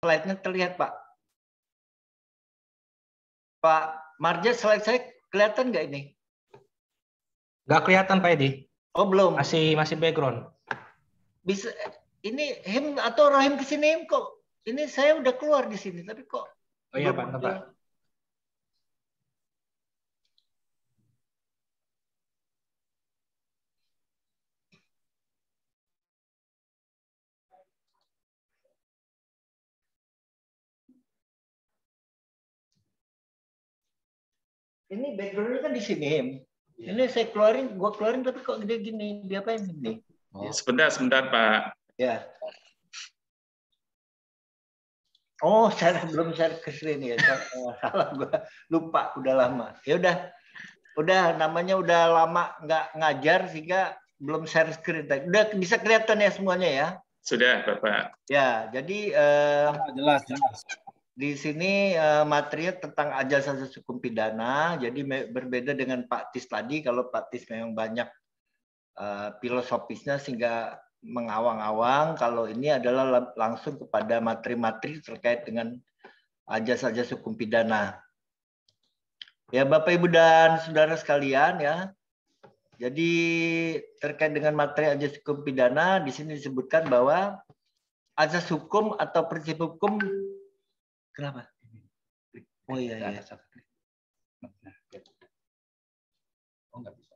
Slide-nya terlihat, Pak. Pak Marja, slide saya kelihatan nggak ini? Nggak kelihatan, Pak Edi. Oh, belum. Masih background. Bisa ini Him atau Rahim ke sini kok. Ini saya udah keluar di sini, tapi kok Oh iya, belum Pak. ada. Ini background-nya kan di sini, Him. Ini saya keluarin, gua keluarin tapi kok gede gini. Diapain ini? Oh. Sebentar, Pak. Ya. Oh, saya belum share ke sini ya. Salah gua lupa, udah lama. Ya udah namanya udah lama nggak ngajar sehingga belum share screen. Udah bisa kelihatan ya semuanya ya? Sudah, Bapak. Ya, jadi jelas. Di sini materinya tentang ajas asas hukum pidana. Jadi berbeda dengan Pak Tis tadi. Kalau Pak Tis memang banyak filosofisnya sehingga mengawang-awang. Kalau ini adalah langsung kepada materi-materi terkait dengan ajas-ajas hukum pidana. Ya, Bapak, Ibu, dan saudara sekalian ya. Jadi terkait dengan materi ajas hukum pidana, di sini disebutkan bahwa asas hukum atau prinsip hukum. Kenapa? Oh iya. Oh, nggak bisa.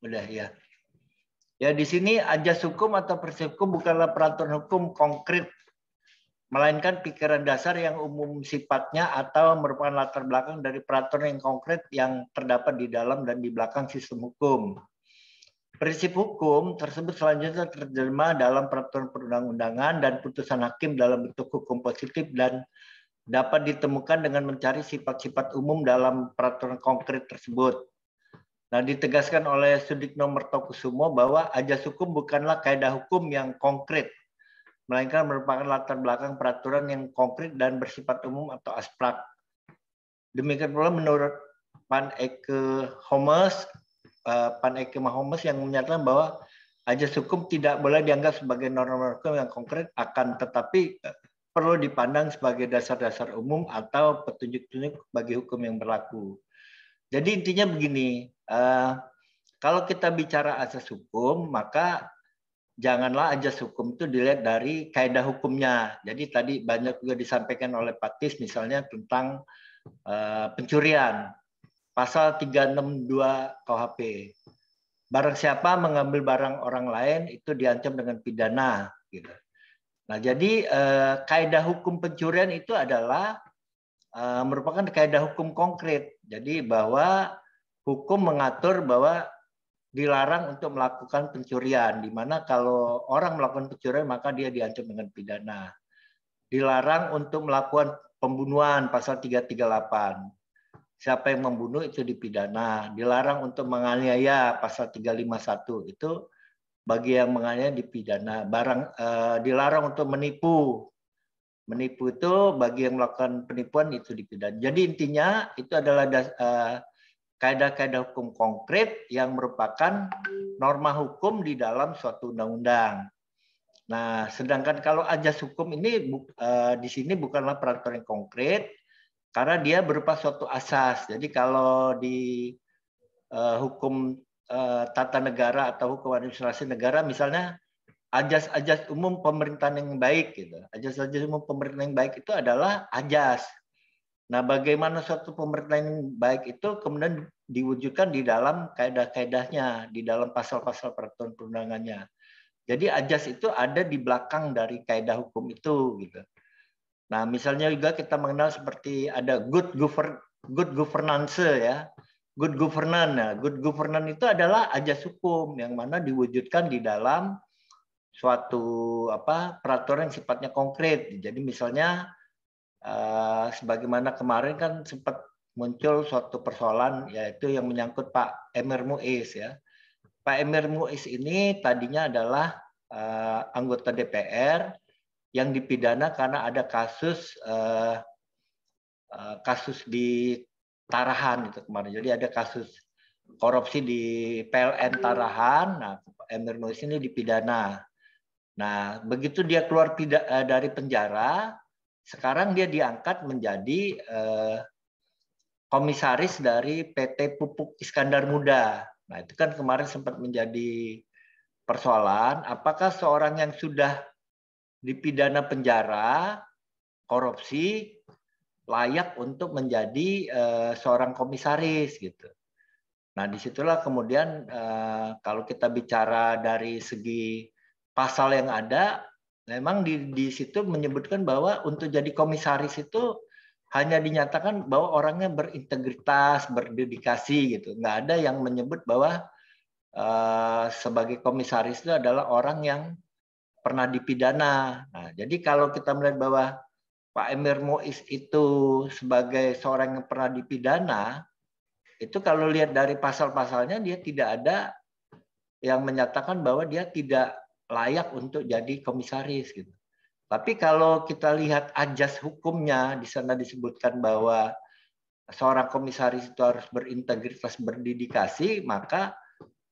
Udah ya. Ya, di sini ajas hukum atau prinsip hukum bukanlah peraturan hukum konkret, melainkan pikiran dasar yang umum sifatnya atau merupakan latar belakang dari peraturan yang konkret yang terdapat di dalam dan di belakang sistem hukum. Prinsip hukum tersebut selanjutnya terjemah dalam peraturan perundang-undangan dan putusan hakim dalam bentuk hukum positif dan dapat ditemukan dengan mencari sifat-sifat umum dalam peraturan konkret tersebut. Nah, ditegaskan oleh Sudikno Mertokusumo bahwa ajas hukum bukanlah kaidah hukum yang konkret, melainkan merupakan latar belakang peraturan yang konkret dan bersifat umum atau abstrak. Demikian pula menurut Pan Eke Mahomes yang menyatakan bahwa ajas hukum tidak boleh dianggap sebagai norma hukum yang konkret, akan tetapi perlu dipandang sebagai dasar-dasar umum atau petunjuk-petunjuk bagi hukum yang berlaku. Jadi intinya begini, kalau kita bicara asas hukum, maka janganlah ajas hukum itu dilihat dari kaidah hukumnya. Jadi tadi banyak juga disampaikan oleh Pak Tis misalnya tentang pencurian. Pasal 362 KUHP. Barang siapa mengambil barang orang lain itu diancam dengan pidana. Gitu. Nah, jadi kaidah hukum pencurian itu adalah merupakan kaidah hukum konkret. Jadi bahwa hukum mengatur bahwa dilarang untuk melakukan pencurian, di mana kalau orang melakukan pencurian maka dia diancam dengan pidana. Dilarang untuk melakukan pembunuhan, pasal 338. Siapa yang membunuh itu dipidana. Dilarang untuk menganiaya, pasal 351. Itu bagi yang menganiaya dipidana. Dilarang untuk menipu. Menipu itu bagi yang melakukan penipuan itu dipidana. Jadi intinya itu adalah kaidah-kaidah hukum konkret yang merupakan norma hukum di dalam suatu undang-undang. Nah, sedangkan kalau ajas hukum ini di sini bukanlah peraturan yang konkret, karena dia berupa suatu asas. Jadi kalau di hukum tata negara atau hukum administrasi negara, misalnya ajas-ajas umum pemerintahan yang baik, gitu. Ajas-ajas umum pemerintahan yang baik itu adalah ajas. Nah, bagaimana suatu pemerintahan yang baik itu kemudian diwujudkan di dalam kaidah-kaidahnya, di dalam pasal-pasal peraturan perundangannya. Jadi ajas itu ada di belakang dari kaidah hukum itu, gitu. Nah, misalnya juga kita mengenal seperti ada good governance ya. Good governance. Nah, good governance itu adalah ajas hukum yang mana diwujudkan di dalam suatu peraturan yang sifatnya konkret. Jadi misalnya sebagaimana kemarin kan sempat muncul suatu persoalan yaitu yang menyangkut Pak Emir Muiz ya. Pak Emir Muiz ini tadinya adalah anggota DPR yang dipidana karena ada kasus di Tarahan itu kemarin. Jadi ada kasus korupsi di PLN Tarahan. Nah, Emir Muiz ini dipidana. Nah, begitu dia keluar dari penjara, sekarang dia diangkat menjadi komisaris dari PT Pupuk Iskandar Muda. Nah, itu kan kemarin sempat menjadi persoalan, apakah seorang yang sudah dipidana penjara, korupsi, layak untuk menjadi seorang komisaris gitu. Nah, disitulah kemudian kalau kita bicara dari segi pasal yang ada, memang di situ menyebutkan bahwa untuk jadi komisaris itu hanya dinyatakan bahwa orangnya berintegritas, berdedikasi gitu. Nggak ada yang menyebut bahwa sebagai komisaris itu adalah orang yang pernah dipidana. Nah, jadi kalau kita melihat bahwa Pak Emir Muiz itu sebagai seorang yang pernah dipidana, itu kalau lihat dari pasal-pasalnya dia tidak ada yang menyatakan bahwa dia tidak layak untuk jadi komisaris gitu. Tapi kalau kita lihat ajas hukumnya, di sana disebutkan bahwa seorang komisaris itu harus berintegritas, berdedikasi, maka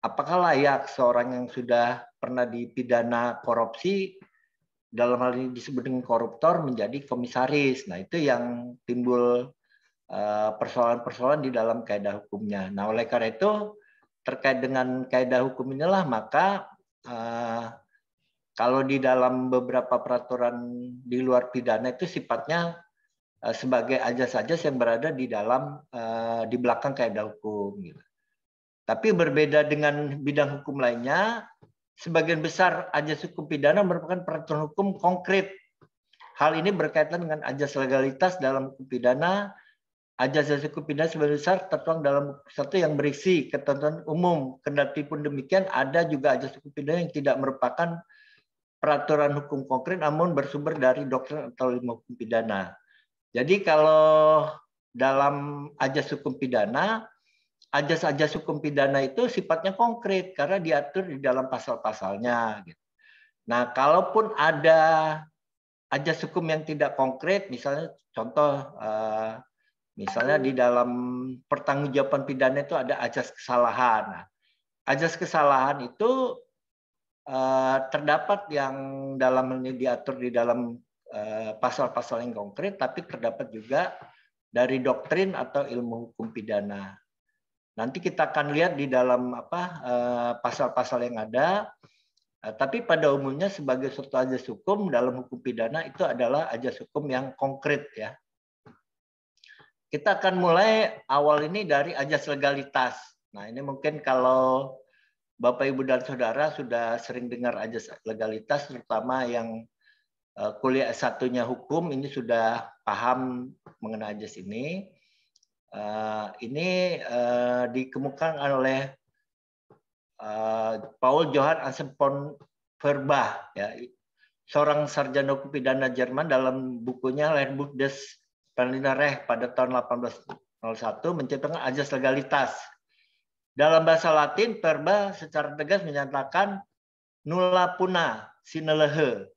apakah layak seorang yang sudah pernah dipidana korupsi, dalam hal ini disebut dengan koruptor, menjadi komisaris? Nah, itu yang timbul persoalan-persoalan di dalam kaidah hukumnya. Nah, oleh karena itu terkait dengan kaidah hukum inilah maka kalau di dalam beberapa peraturan di luar pidana itu sifatnya sebagai ajas-ajas yang berada di dalam di belakang kaidah hukum. Gitu. Tapi berbeda dengan bidang hukum lainnya, sebagian besar ajas hukum pidana merupakan peraturan hukum konkret. Hal ini berkaitan dengan ajas legalitas dalam hukum pidana. Ajas hukum pidana sebagian besar tertuang dalam buku 1 yang berisi ketentuan umum. Kendati pun demikian, ada juga ajas hukum pidana yang tidak merupakan peraturan hukum konkret, namun bersumber dari doktrin atau ilmu hukum pidana. Jadi kalau dalam ajas hukum pidana, ajas-ajas hukum pidana itu sifatnya konkret karena diatur di dalam pasal-pasalnya. Nah, kalaupun ada ajas hukum yang tidak konkret, misalnya contoh, misalnya di dalam pertanggungjawaban pidana itu ada ajas kesalahan. Nah, ajas kesalahan itu terdapat yang dalam ini diatur di dalam pasal-pasal yang konkret, tapi terdapat juga dari doktrin atau ilmu hukum pidana. Nanti kita akan lihat di dalam pasal-pasal yang ada. Tapi pada umumnya sebagai suatu ajas hukum dalam hukum pidana itu adalah ajas hukum yang konkret ya. Kita akan mulai awal ini dari ajas legalitas. Nah, ini mungkin kalau Bapak, Ibu, dan Saudara sudah sering dengar ajas legalitas, terutama yang kuliah S1-nya hukum, ini sudah paham mengenai ajas ini. Ini dikemukakan oleh Paul Johann Anselm von Feuerbach, ya, seorang sarjana hukum pidana Jerman, dalam bukunya Lehrbuch des Recht pada tahun 1801 menciptakan ajas legalitas. Dalam bahasa Latin, Feuerbach secara tegas menyatakan nulla puna sine lege,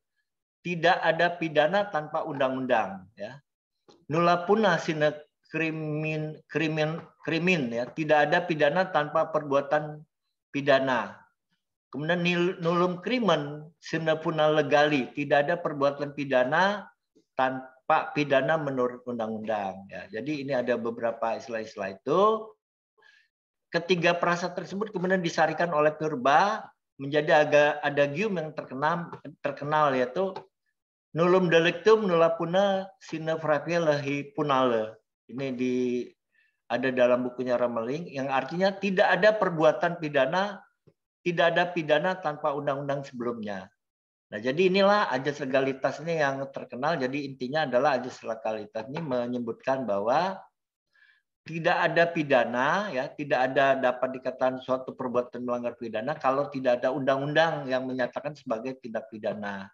tidak ada pidana tanpa undang-undang. Ya. Nulla puna sine krimin, ya, tidak ada pidana tanpa perbuatan pidana. Kemudian nullum crimen sine puna legali, tidak ada perbuatan pidana tanpa pidana menurut undang-undang. Ya, jadi ini ada beberapa istilah-istilah itu. Ketiga prasat tersebut kemudian disarikan oleh Feuerbach menjadi adagium yang terkenal yaitu nullum delictum nulla puna sine fractio lehi punale. Ini ada dalam bukunya Rameling yang artinya tidak ada perbuatan pidana, tidak ada pidana tanpa undang-undang sebelumnya. Nah, jadi inilah ajas legalitas ini yang terkenal. Jadi intinya adalah ajas legalitas ini menyebutkan bahwa tidak ada pidana, ya, tidak ada dapat dikatakan suatu perbuatan melanggar pidana kalau tidak ada undang-undang yang menyatakan sebagai tindak pidana.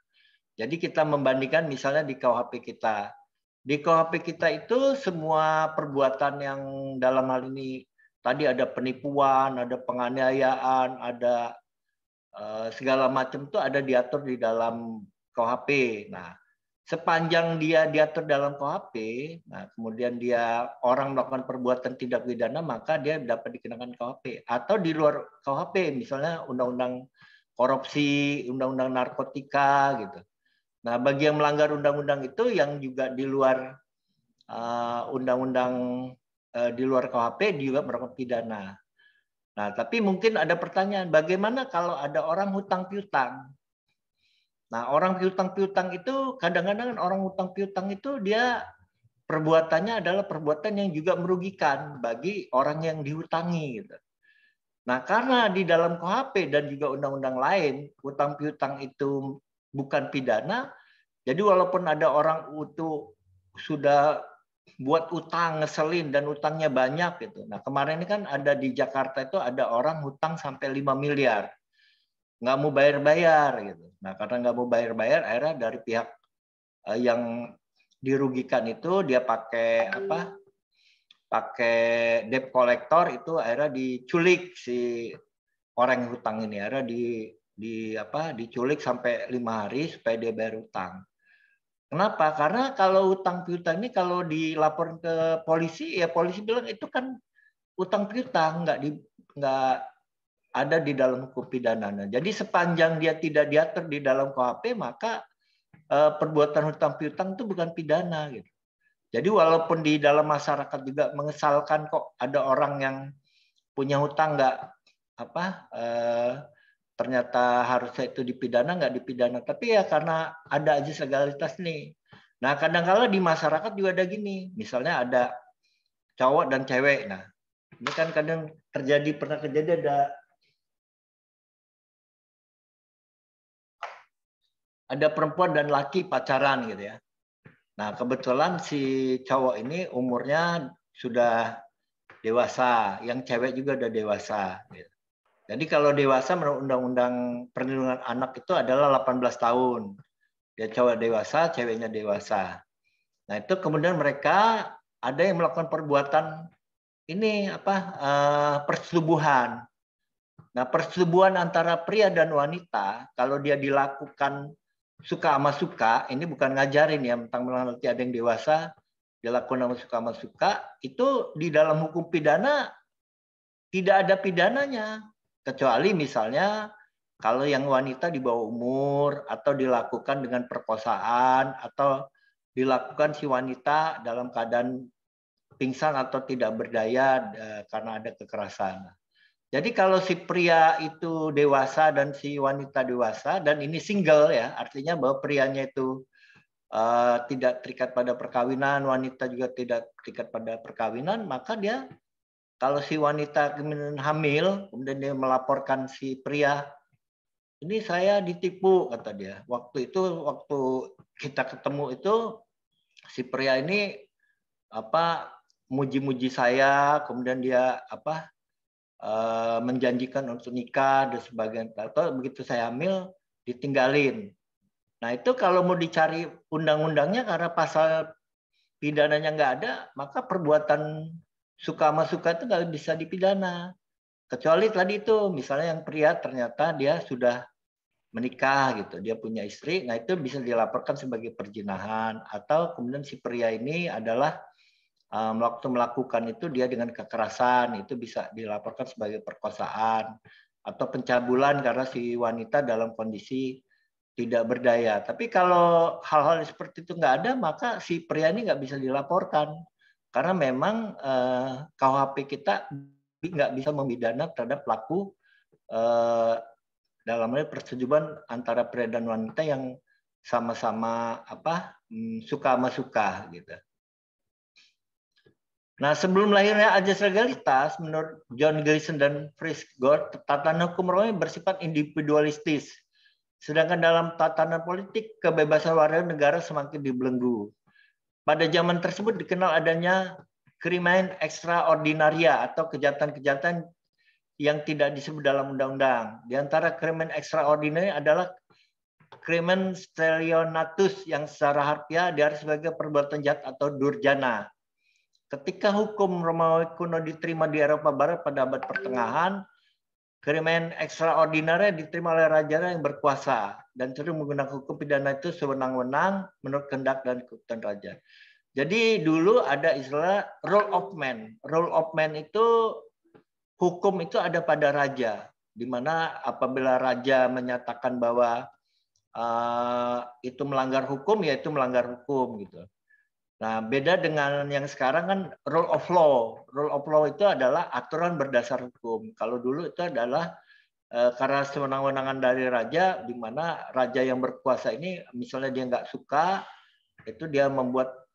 Jadi kita membandingkan misalnya di KUHP kita. Di KUHP kita itu semua perbuatan yang dalam hal ini tadi ada penipuan, ada penganiayaan, ada segala macam itu ada diatur di dalam KUHP. Nah, sepanjang dia diatur dalam KUHP, nah kemudian dia orang melakukan perbuatan tindak pidana, maka dia dapat dikenakan KUHP. Atau di luar KUHP, misalnya Undang-Undang korupsi, undang-undang narkotika gitu. Nah, bagi yang melanggar undang-undang itu yang juga di luar undang-undang di luar KUHP juga melakukan pidana. Nah, tapi mungkin ada pertanyaan, bagaimana kalau ada orang hutang piutang? Nah, orang piutang-piutang itu kadang-kadang orang hutang piutang itu dia perbuatannya adalah perbuatan yang juga merugikan bagi orang yang dihutangi gitu. Nah, karena di dalam KUHP dan juga undang-undang lain, hutang piutang itu bukan pidana, jadi walaupun ada orang itu sudah buat utang ngeselin dan utangnya banyak gitu. Nah, kemarin ini kan ada di Jakarta itu ada orang hutang sampai 5 miliar. Nggak mau bayar-bayar gitu. Nah, karena nggak mau bayar-bayar, akhirnya dari pihak yang dirugikan itu dia pakai apa? Pakai debt collector itu akhirnya diculik si orang yang hutang ini, akhirnya diculik sampai 5 hari supaya dia bayar utang. Kenapa? Karena kalau utang piutang ini kalau dilaporin ke polisi, ya polisi bilang itu kan utang piutang, nggak ada di dalam hukum pidana. Jadi sepanjang dia tidak diatur di dalam KUHP, maka perbuatan hutang piutang itu bukan pidana gitu. Jadi walaupun di dalam masyarakat juga mengesalkan kok ada orang yang punya hutang ternyata harusnya itu dipidana, nggak dipidana. Tapi ya karena ada aja legalitas nih. Nah, kadang-kala di masyarakat juga ada gini. Misalnya ada cowok dan cewek. Nah, ini kan kadang pernah terjadi ada perempuan dan laki pacaran gitu ya. Nah, kebetulan si cowok ini umurnya sudah dewasa, yang cewek juga udah dewasa. Gitu. Jadi kalau dewasa menurut Undang-Undang Perlindungan Anak itu adalah 18 tahun. Dia cowok dewasa, ceweknya dewasa. Nah, itu kemudian mereka ada yang melakukan perbuatan ini persetubuhan. Nah, persetubuhan antara pria dan wanita kalau dia dilakukan suka sama suka, ini bukan ngajarin ya tentang nanti ada yang dewasa dilakukan sama suka, itu di dalam hukum pidana tidak ada pidananya. Kecuali misalnya kalau yang wanita di bawah umur atau dilakukan dengan perkosaan atau dilakukan si wanita dalam keadaan pingsan atau tidak berdaya karena ada kekerasan. Jadi kalau si pria itu dewasa dan si wanita dewasa dan ini single ya, artinya bahwa prianya itu tidak terikat pada perkawinan, wanita juga tidak terikat pada perkawinan, maka dia kalau si wanita kemudian hamil, kemudian dia melaporkan si pria, ini saya ditipu, kata dia. Waktu kita ketemu itu, si pria ini muji-muji saya, kemudian dia menjanjikan untuk nikah dan sebagainya. Atau begitu saya hamil, ditinggalin. Nah itu kalau mau dicari undang-undangnya karena pasal pidananya nggak ada, maka perbuatan suka sama suka itu nggak bisa dipidana. Kecuali tadi itu, misalnya yang pria ternyata dia sudah menikah gitu, dia punya istri, nah itu bisa dilaporkan sebagai perzinahan. Atau kemudian si pria ini adalah waktu melakukan itu dia dengan kekerasan, itu bisa dilaporkan sebagai perkosaan. Atau pencabulan karena si wanita dalam kondisi tidak berdaya. Tapi kalau hal-hal seperti itu nggak ada, maka si pria ini nggak bisa dilaporkan. Karena memang KUHP kita nggak bisa memidana terhadap pelaku dalam hal persetubuhan antara pria dan wanita yang sama-sama suka sama suka gitu. Nah, sebelum lahirnya ajas legalitas, menurut John Gleeson dan Fritz Gore, tatanan hukum Roma bersifat individualistis. Sedangkan dalam tatanan politik, kebebasan warga negara semakin dibelenggu. Pada zaman tersebut dikenal adanya crimen extraordinaria atau kejahatan-kejahatan yang tidak disebut dalam undang-undang. Di antara crimen extraordinary adalah crimen sterionatus yang secara harfiah diartikan sebagai perbuatan jahat atau durjana. Ketika hukum Romawi kuno diterima di Eropa Barat pada abad pertengahan, crimen extraordinary diterima oleh raja yang berkuasa dan cenderung menggunakan hukum pidana itu sewenang-wenang menurut kehendak dan keputusan raja. Jadi dulu ada istilah rule of man. Rule of man itu hukum itu ada pada raja. di mana apabila raja menyatakan bahwa itu melanggar hukum, ya itu melanggar hukum gitu. Nah, beda dengan yang sekarang kan rule of law. Rule of law itu adalah aturan berdasar hukum. Kalau dulu itu adalah karena sewenang-wenangan dari raja, di mana raja yang berkuasa ini misalnya dia nggak suka, itu dia membuat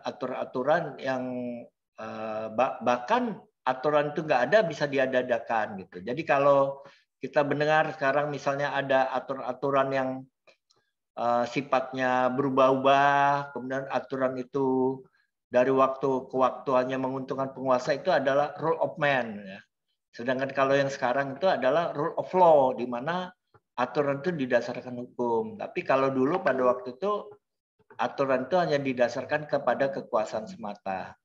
aturan-aturan yang bahkan aturan itu nggak ada bisa diadakan gitu. Jadi kalau kita mendengar sekarang misalnya ada aturan-aturan yang sifatnya berubah-ubah, kemudian aturan itu dari waktu ke waktu hanya menguntungkan penguasa, itu adalah rule of man. Ya. Sedangkan kalau yang sekarang itu adalah rule of law, di mana aturan itu didasarkan hukum. Tapi kalau dulu pada waktu itu aturan itu hanya didasarkan kepada kekuasaan semata.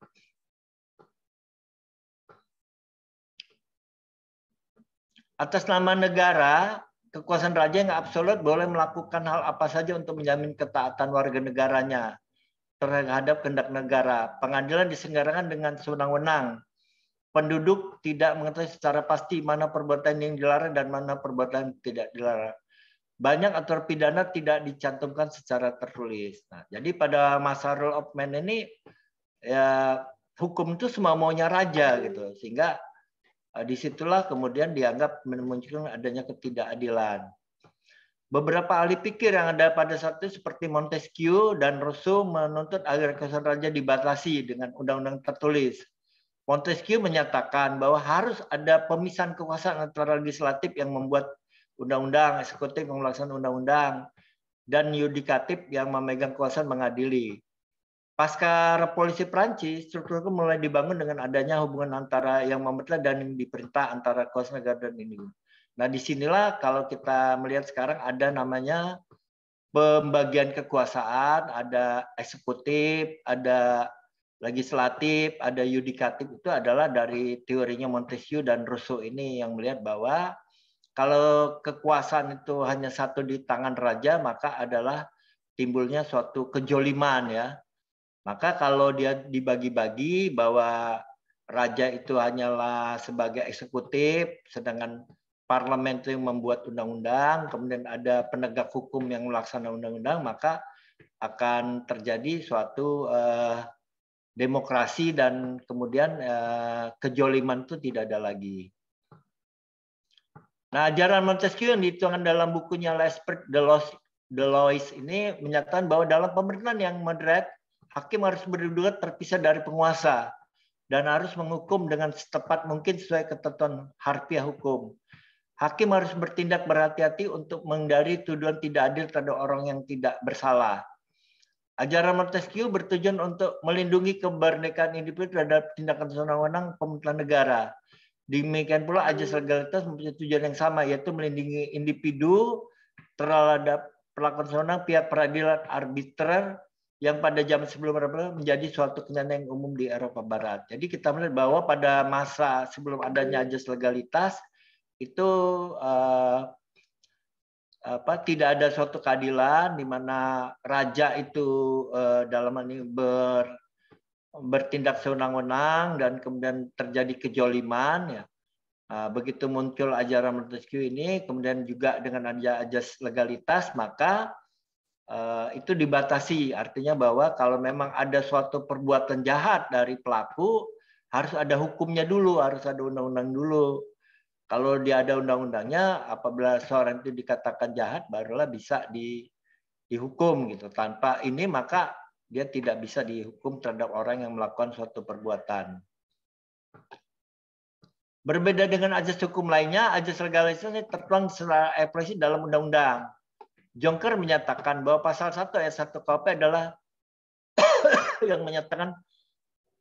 Atas nama negara, kekuasaan raja yang absolut boleh melakukan hal apa saja untuk menjamin ketaatan warga negaranya terhadap kehendak negara. Pengadilan diselenggarakan dengan sewenang-wenang. Penduduk tidak mengetahui secara pasti mana perbuatan yang dilarang dan mana perbuatan yang tidak dilarang. Banyak aturan pidana tidak dicantumkan secara tertulis. Nah, jadi pada masa rule of man ini, ya hukum itu semua maunya raja gitu, sehingga disitulah kemudian dianggap memunculkan adanya ketidakadilan. Beberapa ahli pikir yang ada pada saat itu seperti Montesquieu dan Rousseau menuntut agar kekuasaan raja dibatasi dengan undang-undang tertulis. Montesquieu menyatakan bahwa harus ada pemisahan kekuasaan antara legislatif yang membuat undang-undang, eksekutif yang melaksanakan undang-undang, dan yudikatif yang memegang kekuasaan mengadili. Pasca revolusi Prancis, struktur itu mulai dibangun dengan adanya hubungan antara yang memerintah dan yang diperintah antara kekuasaan negara dan individu. Nah, disinilah kalau kita melihat sekarang ada namanya pembagian kekuasaan, ada eksekutif, ada legislatif, ada yudikatif, itu adalah dari teorinya Montesquieu dan Rousseau ini yang melihat bahwa kalau kekuasaan itu hanya satu di tangan raja, maka adalah timbulnya suatu kejoliman ya. Maka kalau dia dibagi-bagi bahwa raja itu hanyalah sebagai eksekutif, sedangkan parlemen itu yang membuat undang-undang, kemudian ada penegak hukum yang melaksanakan undang-undang, maka akan terjadi suatu demokrasi dan kemudian kejoliman itu tidak ada lagi. Nah, ajaran Montesquieu yang dituangkan dalam bukunya L'Esprit de Lois ini menyatakan bahwa dalam pemerintahan yang moderat, hakim harus berdua terpisah dari penguasa dan harus menghukum dengan setepat mungkin sesuai ketentuan harfiah hukum. Hakim harus bertindak berhati-hati untuk menghindari tuduhan tidak adil terhadap orang yang tidak bersalah. Ajaran Montesquieu bertujuan untuk melindungi kemerdekaan individu terhadap tindakan sewenang-wenang pemerintahan negara. Demikian pula ajas legalitas mempunyai tujuan yang sama, yaitu melindungi individu terhadap perlakuan sewenang pihak peradilan arbitrer yang pada zaman sebelum reformasi menjadi suatu kenyataan yang umum di Eropa Barat. Jadi kita melihat bahwa pada masa sebelum adanya ajas legalitas itu tidak ada suatu keadilan di mana raja itu dalam hal ini bertindak sewenang-wenang dan kemudian terjadi kejoliman ya. Begitu muncul ajaran Montesquieu ini, kemudian juga dengan ajas legalitas, maka itu dibatasi. Artinya bahwa kalau memang ada suatu perbuatan jahat dari pelaku, harus ada hukumnya dulu, harus ada undang-undang dulu. Kalau dia ada undang-undangnya, apabila seorang itu dikatakan jahat, barulah bisa dihukum gitu. Tanpa ini maka dia tidak bisa dihukum terhadap orang yang melakukan suatu perbuatan. Berbeda dengan ajas hukum lainnya, ajas legalitas ini tertuang secara eksplisit dalam undang-undang. Jonker menyatakan bahwa pasal 1 ayat 1 KUHP adalah yang menyatakan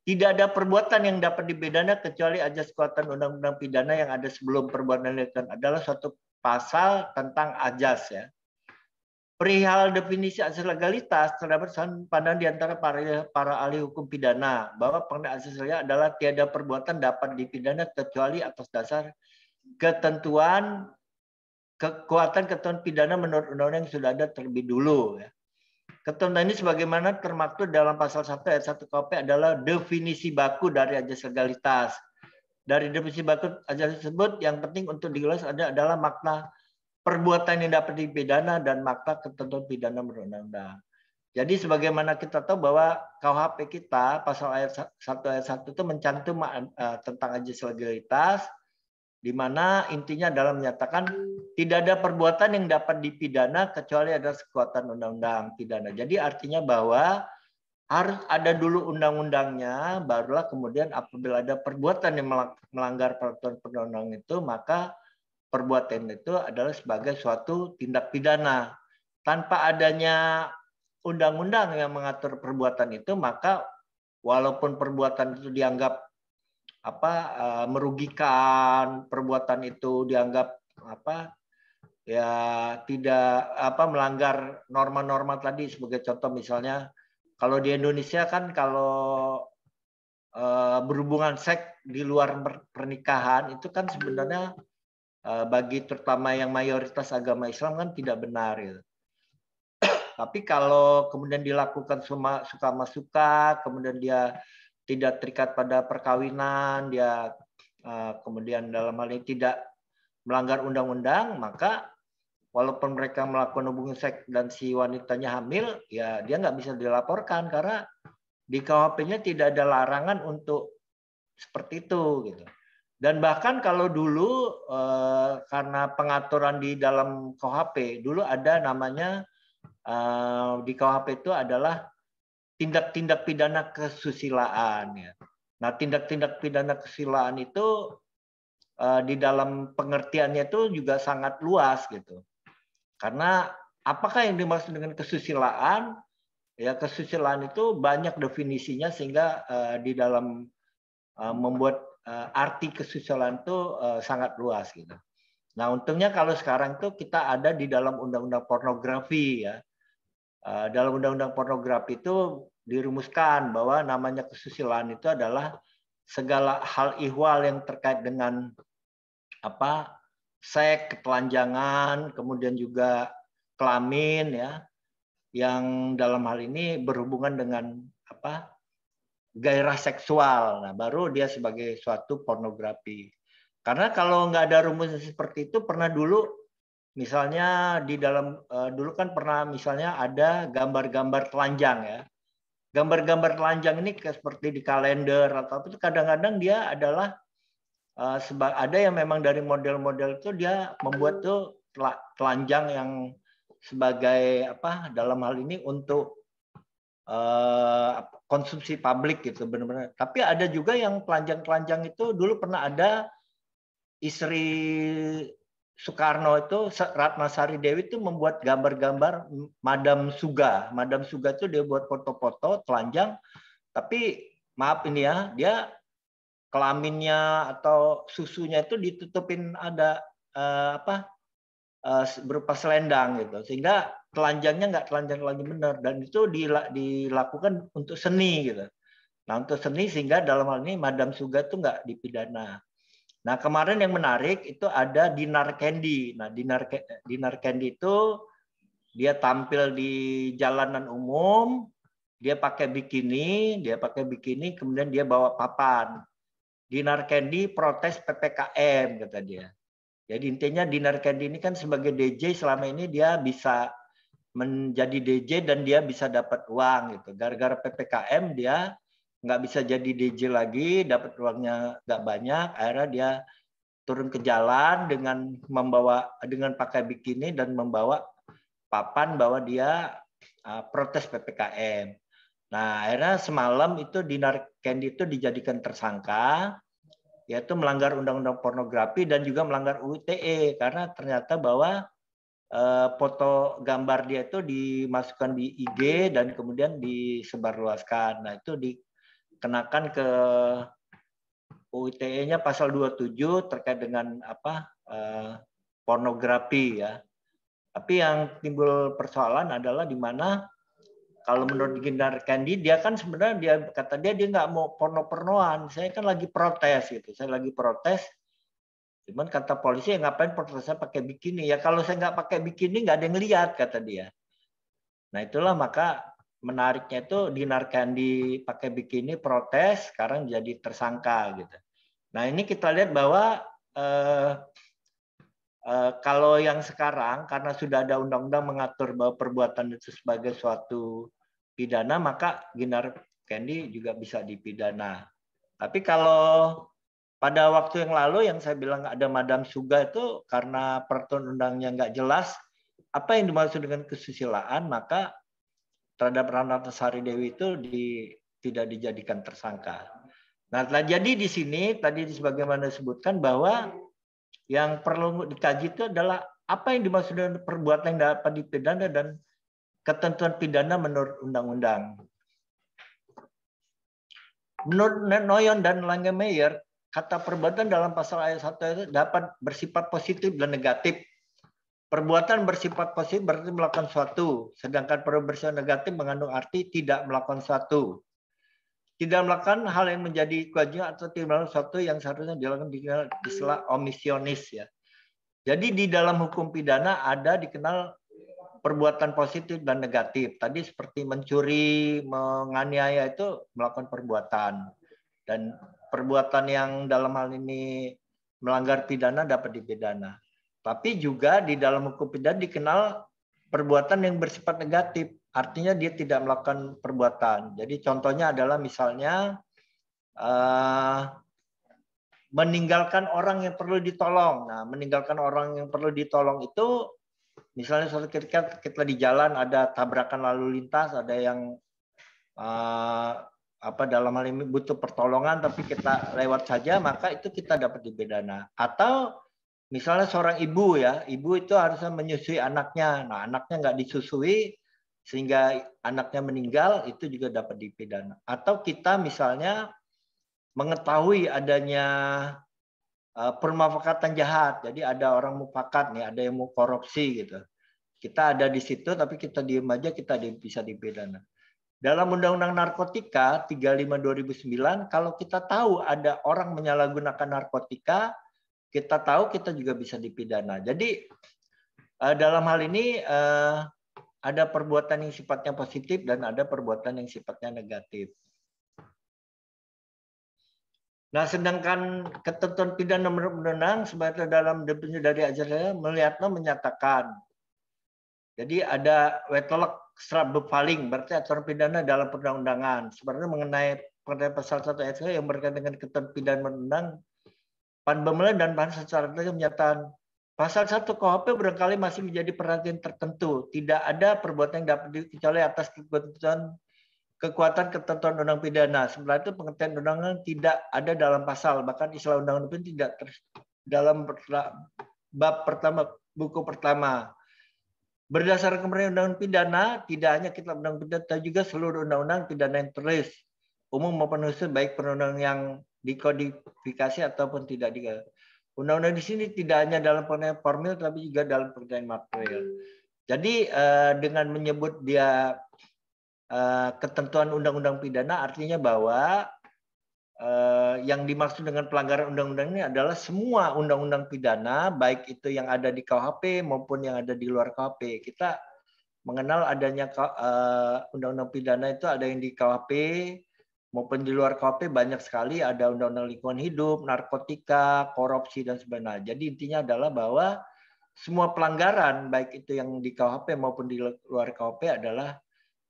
tidak ada perbuatan yang dapat dipidana kecuali ajas kekuatan undang-undang pidana yang ada sebelum perbuatan dilakukan, adalah suatu pasal tentang ajas ya. Perihal definisi ajas legalitas, terdapat pandangan di antara para ahli hukum pidana bahwa pengertian ajas legalitas adalah tiada perbuatan dapat dipidana kecuali atas dasar ketentuan kekuatan ketentuan pidana menurut undang-undang yang sudah ada terlebih dulu. Ya. Ketentuan ini sebagaimana termaktub dalam pasal 1 ayat 1 KUHP adalah definisi baku dari ajas legalitas. dari definisi baku ajas tersebut yang penting untuk dijelas adalah makna perbuatan yang dapat dipidana dan makna ketentuan pidana berundang-undang. Jadi sebagaimana kita tahu bahwa KUHP kita pasal ayat 1 ayat 1 itu mencantum tentang ajas legalitas, di mana intinya adalah menyatakan tidak ada perbuatan yang dapat dipidana kecuali ada kekuatan undang-undang pidana. Jadi artinya bahwa harus ada dulu undang-undangnya, barulah kemudian apabila ada perbuatan yang melanggar peraturan perundang-undangan itu, maka perbuatan itu adalah sebagai suatu tindak pidana. Tanpa adanya undang-undang yang mengatur perbuatan itu, maka walaupun perbuatan itu dianggap merugikan, perbuatan itu dianggap tidak melanggar norma-norma tadi, sebagai contoh misalnya kalau di Indonesia kan kalau berhubungan seks di luar pernikahan itu kan sebenarnya bagi terutama yang mayoritas agama Islam kan tidak benar gitu. Tapi kalau kemudian dilakukan suka-suka, kemudian dia tidak terikat pada perkawinan, dia kemudian dalam hal ini tidak melanggar undang-undang, maka walaupun mereka melakukan hubungan seks dan si wanitanya hamil, ya dia nggak bisa dilaporkan karena di KUHP-nya tidak ada larangan untuk seperti itu gitu. Dan bahkan kalau dulu karena pengaturan di dalam KUHP, dulu ada namanya di KUHP itu adalah tindak-tindak pidana kesusilaan. Ya. Nah, tindak-tindak pidana kesusilaan itu di dalam pengertiannya itu juga sangat luas gitu. Karena apakah yang dimaksud dengan kesusilaan? Ya, kesusilaan itu banyak definisinya sehingga di dalam membuat arti kesusilaan itu sangat luas gitu. Nah, untungnya kalau sekarang itu kita ada di dalam undang-undang pornografi ya. Dalam undang-undang pornografi itu dirumuskan bahwa namanya kesusilaan itu adalah segala hal ihwal yang terkait dengan seks, ketelanjangan, kemudian juga kelamin ya, yang dalam hal ini berhubungan dengan gairah seksual. Nah, baru dia sebagai suatu pornografi. Karena kalau nggak ada rumus seperti itu, pernah dulu misalnya di dalam dulu kan pernah misalnya ada gambar-gambar telanjang ya. Gambar-gambar telanjang ini seperti di kalender atau apa itu kadang-kadang dia adalah ada yang memang dari model-model itu dia membuat tuh telanjang yang sebagai dalam hal ini untuk konsumsi publik gitu benar-benar. Tapi ada juga yang telanjang-telanjang itu dulu pernah ada istri Soekarno itu Ratna Sari Dewi itu membuat gambar-gambar Madam Suga. Madam Suga itu dia buat foto-foto telanjang, tapi maaf ini ya, dia kelaminnya atau susunya itu ditutupin ada berupa selendang gitu, sehingga telanjangnya nggak telanjang benar, dan itu dilakukan untuk seni gitu. Nah untuk seni sehingga dalam hal ini Madam Suga itu nggak dipidana. Nah kemarin yang menarik itu ada Dinar Candy. Nah Dinar Candy itu dia tampil di jalanan umum, dia pakai bikini, kemudian dia bawa papan. Dinar Candy protes PPKM kata dia. Jadi intinya Dinar Candy ini kan sebagai DJ selama ini dia bisa menjadi DJ dan dia bisa dapat uang gitu. Gara-gara PPKM dia nggak bisa jadi DJ lagi, dapat uangnya nggak banyak, akhirnya dia turun ke jalan dengan pakai bikini dan membawa papan bahwa dia protes PPKM. Nah, akhirnya semalam itu Dinar Candy itu dijadikan tersangka, yaitu melanggar undang-undang pornografi dan juga melanggar UU ITE karena ternyata bahwa foto gambar dia itu dimasukkan di IG dan kemudian disebarluaskan. Nah, itu dikenakan ke UU ITE-nya pasal 27 terkait dengan pornografi ya. Tapi yang timbul persoalan adalah di mana kalau menurut Dinar Candy dia kan sebenarnya dia kata dia nggak mau porno-pornoan. Saya kan lagi protes gitu. Saya lagi protes. Cuman kata polisi ya ngapain protesnya pakai bikini? Ya kalau saya nggak pakai bikini nggak ada yang lihat kata dia. Nah itulah maka menariknya itu Dinar Candy pakai bikini protes sekarang jadi tersangka gitu. Nah, ini kita lihat bahwa kalau yang sekarang, karena sudah ada undang-undang mengatur bahwa perbuatan itu sebagai suatu pidana, maka Ginar Kendi juga bisa dipidana. Tapi kalau pada waktu yang lalu yang saya bilang ada Madam Suga itu karena peraturan undangnya nggak jelas, apa yang dimaksud dengan kesusilaan, maka terhadap Ratnasari Dewi itu tidak dijadikan tersangka. Nah, jadi di sini tadi sebagaimana disebutkan bahwa yang perlu dikaji itu adalah apa yang dimaksud dengan perbuatan yang dapat dipidana dan ketentuan pidana menurut undang-undang. Menurut Noyon dan Langemeyer, kata perbuatan dalam pasal ayat 1 itu dapat bersifat positif dan negatif. Perbuatan bersifat positif berarti melakukan suatu, sedangkan perbuatan bersifat negatif mengandung arti tidak melakukan suatu. Tidak melakukan hal yang menjadi kewajiban atau tidak melakukan sesuatu yang seharusnya dilakukan dikenal istilah omisionis ya. Jadi di dalam hukum pidana ada dikenal perbuatan positif dan negatif. Tadi seperti mencuri, menganiaya itu melakukan perbuatan. Dan perbuatan yang dalam hal ini melanggar pidana dapat dipidana. Tapi juga di dalam hukum pidana dikenal perbuatan yang bersifat negatif. Artinya dia tidak melakukan perbuatan. Jadi contohnya adalah misalnya meninggalkan orang yang perlu ditolong. Nah, meninggalkan orang yang perlu ditolong itu misalnya suatu ketika kita di jalan ada tabrakan lalu lintas, ada yang dalam hal ini butuh pertolongan tapi kita lewat saja, maka itu kita dapat dipidana. Atau misalnya seorang ibu ya, ibu itu harusnya menyusui anaknya. Nah, anaknya nggak disusui sehingga anaknya meninggal, itu juga dapat dipidana. Atau kita misalnya mengetahui adanya permufakatan jahat. Jadi ada orang mufakat nih, ada yang mau korupsi gitu. Kita ada di situ tapi kita diem aja, kita bisa dipidana. Dalam Undang-Undang Narkotika 35/2009, kalau kita tahu ada orang menyalahgunakan narkotika, kita tahu kita juga bisa dipidana. Jadi dalam hal ini ada perbuatan yang sifatnya positif dan ada perbuatan yang sifatnya negatif. Nah, sedangkan ketentuan pidana menurut undang-undang sebagai dalam definisi dari ajaran Melihatno menyatakan, jadi ada wetolek serap bepaling, berarti aturan pidana dalam perundang-undangan. Sebenarnya mengenai pasal 1 ayat 1 yang berkaitan dengan ketentuan pidana undang, Pan Bemelen dan Pan secara tegas menyatakan pasal 1 KUHP barangkali masih menjadi perhatian tertentu. Tidak ada perbuatan yang dapat kecuali atas kekuatan ketentuan undang pidana. Setelah itu pengertian undang-undang tidak ada dalam pasal, bahkan istilah undang-undang tidak dalam bab pertama buku pertama. Berdasarkan undang-undang pidana, tidak hanya kitab undang pidana, tapi juga seluruh undang-undang pidana yang tertulis, umum maupun khusus, baik perundang yang dikodifikasi ataupun tidak dikodifikasi. Undang-undang di sini tidak hanya dalam pengertian formil, tapi juga dalam pengertian material. Jadi dengan menyebut dia ketentuan undang-undang pidana, artinya bahwa yang dimaksud dengan pelanggaran undang-undang ini adalah semua undang-undang pidana, baik itu yang ada di KUHP maupun yang ada di luar KUHP. Kita mengenal adanya undang-undang pidana itu ada yang di KUHP maupun di luar KUHP banyak sekali, ada undang-undang lingkungan hidup, narkotika, korupsi dan sebagainya. Jadi intinya adalah bahwa semua pelanggaran baik itu yang di KUHP maupun di luar KUHP adalah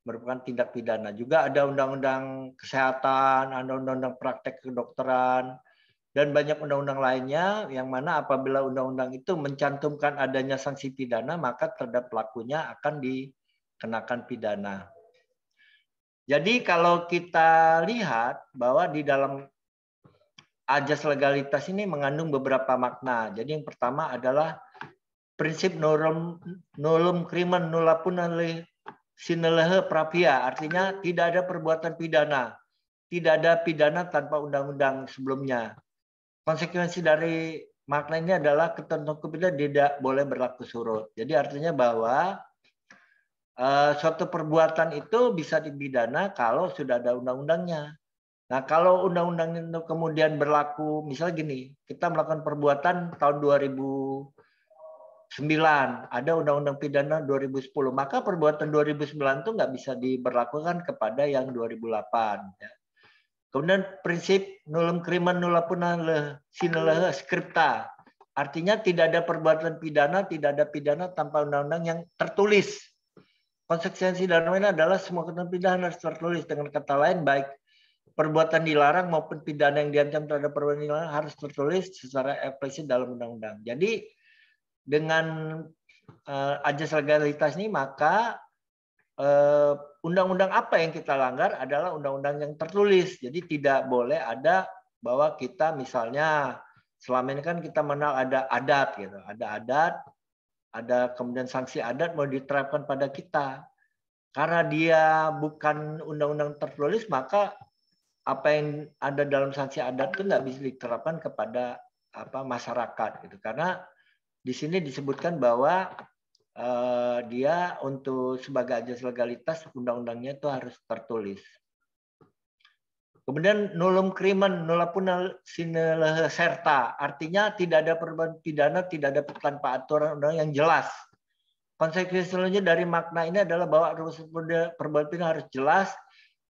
merupakan tindak pidana. Juga ada undang-undang kesehatan, ada undang-undang praktek kedokteran, dan banyak undang-undang lainnya yang mana apabila undang-undang itu mencantumkan adanya sanksi pidana, maka terhadap pelakunya akan dikenakan pidana. Jadi kalau kita lihat bahwa di dalam ajas legalitas ini mengandung beberapa makna. Jadi yang pertama adalah prinsip nullum crimen nulla punna sine lege prapia, artinya tidak ada perbuatan pidana, tidak ada pidana tanpa undang-undang sebelumnya. Konsekuensi dari makna ini adalah ketentuan pidana tidak boleh berlaku surut. Jadi artinya bahwa suatu perbuatan itu bisa dipidana kalau sudah ada undang-undangnya. Nah, kalau undang-undang itu kemudian berlaku, misalnya gini, kita melakukan perbuatan tahun 2009, ada undang-undang pidana 2010, maka perbuatan 2009 itu nggak bisa diberlakukan kepada yang 2008. Ya. Kemudian prinsip nullum crimen nulla puna sine lege scripta. Artinya tidak ada perbuatan pidana, tidak ada pidana tanpa undang-undang yang tertulis. Konsekuensi dalam ini adalah semua ketentuan pidana harus tertulis. Dengan kata lain, baik perbuatan dilarang maupun pidana yang diancam terhadap perbuatan dilarang harus tertulis secara eksplisit dalam undang-undang. Jadi dengan ajas legalitas ini maka undang-undang apa yang kita langgar adalah undang-undang yang tertulis. Jadi tidak boleh ada bahwa kita misalnya selama ini kan kita mengenal ada adat gitu, ada adat, ada kemudian sanksi adat mau diterapkan pada kita. Karena dia bukan undang-undang tertulis, maka apa yang ada dalam sanksi adat itu nggak bisa diterapkan kepada masyarakat gitu. Karena di sini disebutkan bahwa dia untuk sebagai ajas legalitas undang-undangnya itu harus tertulis. Kemudian nullum crimen nulla puna sine lege serta, artinya tidak ada perbuatan pidana, tidak ada tanpa aturan undang yang jelas. Konsekuensi selanjutnya dari makna ini adalah bahwa perbuatan pidana harus jelas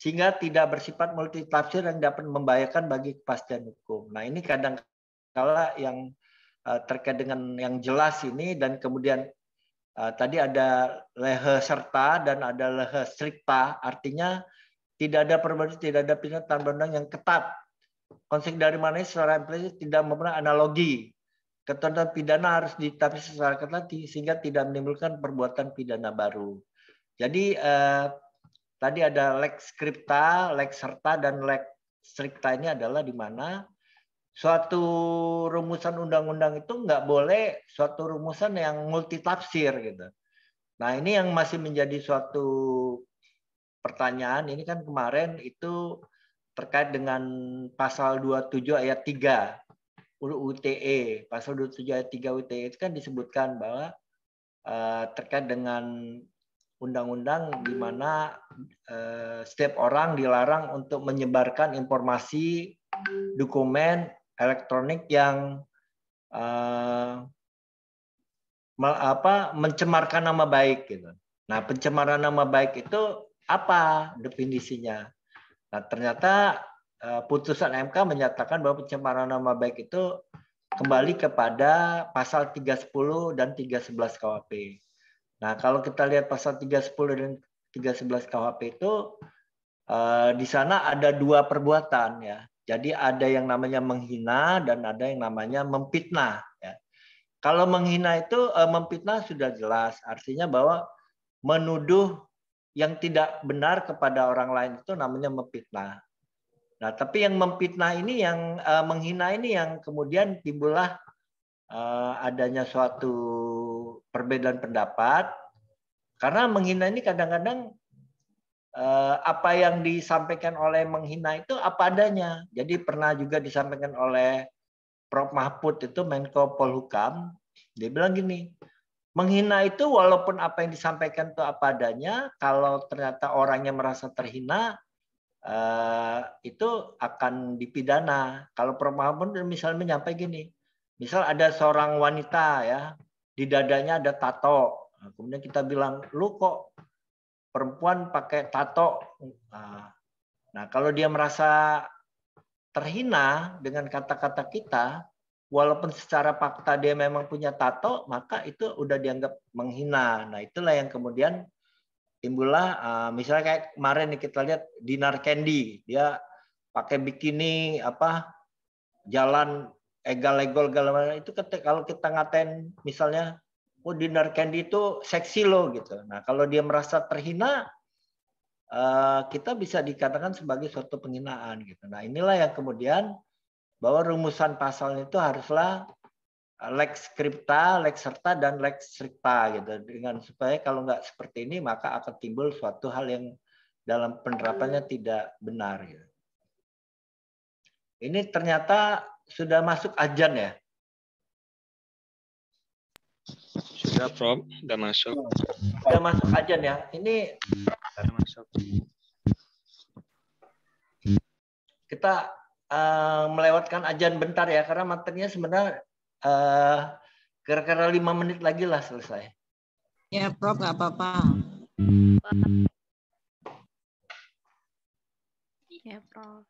sehingga tidak bersifat multitafsir yang dapat membahayakan bagi kepastian hukum. Nah ini kadang-kala yang terkait dengan yang jelas ini dan kemudian tadi ada lege serta dan ada lege stricta, artinya tidak ada perbuatan, tidak ada pidana tanpa undang yang ketat. Konsep dari mana secara implisit tidak mempunyai analogi. Ketentuan pidana harus ditafsir secara ketat sehingga tidak menimbulkan perbuatan pidana baru. Jadi tadi ada lex scripta, lex serta, dan lex stricta ini adalah di mana suatu rumusan undang-undang itu nggak boleh suatu rumusan yang multitafsir gitu. Nah ini yang masih menjadi suatu pertanyaan. Ini kan kemarin itu terkait dengan pasal 27 ayat 3 UTE. Pasal 27 ayat 3 UTE itu kan disebutkan bahwa terkait dengan undang-undang di mana setiap orang dilarang untuk menyebarkan informasi dokumen elektronik yang mencemarkan nama baik gitu. Nah, pencemaran nama baik itu apa definisinya? Nah, ternyata putusan MK menyatakan bahwa pencemaran nama baik itu kembali kepada pasal 310 dan 311 KUHP. Nah, kalau kita lihat pasal 310 dan 311 KUHP itu di sana ada dua perbuatan ya. Jadi ada yang namanya menghina dan ada yang namanya memfitnah ya. Kalau menghina itu memfitnah sudah jelas, artinya bahwa menuduh yang tidak benar kepada orang lain itu namanya memfitnah. Nah, tapi yang memfitnah ini, yang menghina ini yang kemudian timbullah adanya suatu perbedaan pendapat. Karena menghina ini kadang-kadang apa yang disampaikan oleh menghina itu apa adanya. Jadi pernah juga disampaikan oleh Prof. Mahfud itu Menko Polhukam, dia bilang gini, menghina itu walaupun apa yang disampaikan itu apa adanya, kalau ternyata orangnya merasa terhina, itu akan dipidana. Kalau Prof. Mahfud misalnya menyampaikan gini, misal ada seorang wanita ya, di dadanya ada tato, kemudian kita bilang, lu kok perempuan pakai tato? Nah, kalau dia merasa terhina dengan kata-kata kita, walaupun secara fakta dia memang punya tato, maka itu udah dianggap menghina. Nah, itulah yang kemudian timbullah, misalnya kayak kemarin kita lihat Dinar Candy, dia pakai bikini jalan egal-egal itu kalau kita ngatain misalnya, oh Dinar Candy itu seksi loh gitu. Nah, kalau dia merasa terhina, kita bisa dikatakan sebagai suatu penghinaan gitu. Nah, inilah yang kemudian bahwa rumusan pasalnya itu haruslah lex scripta, lex serta, dan lex stricta gitu. Dengan supaya kalau nggak seperti ini maka akan timbul suatu hal yang dalam penerapannya tidak benar gitu. Ini ternyata sudah masuk ajan ya? Sudah, Prof. Sudah masuk. Sudah masuk ajan ya. Ini Sudah masuk. kita melewatkan ajan bentar ya, karena materinya sebenarnya kira-kira 5 menit lagi lah selesai. Ya, Prof, nggak apa-apa. Ya, Prof.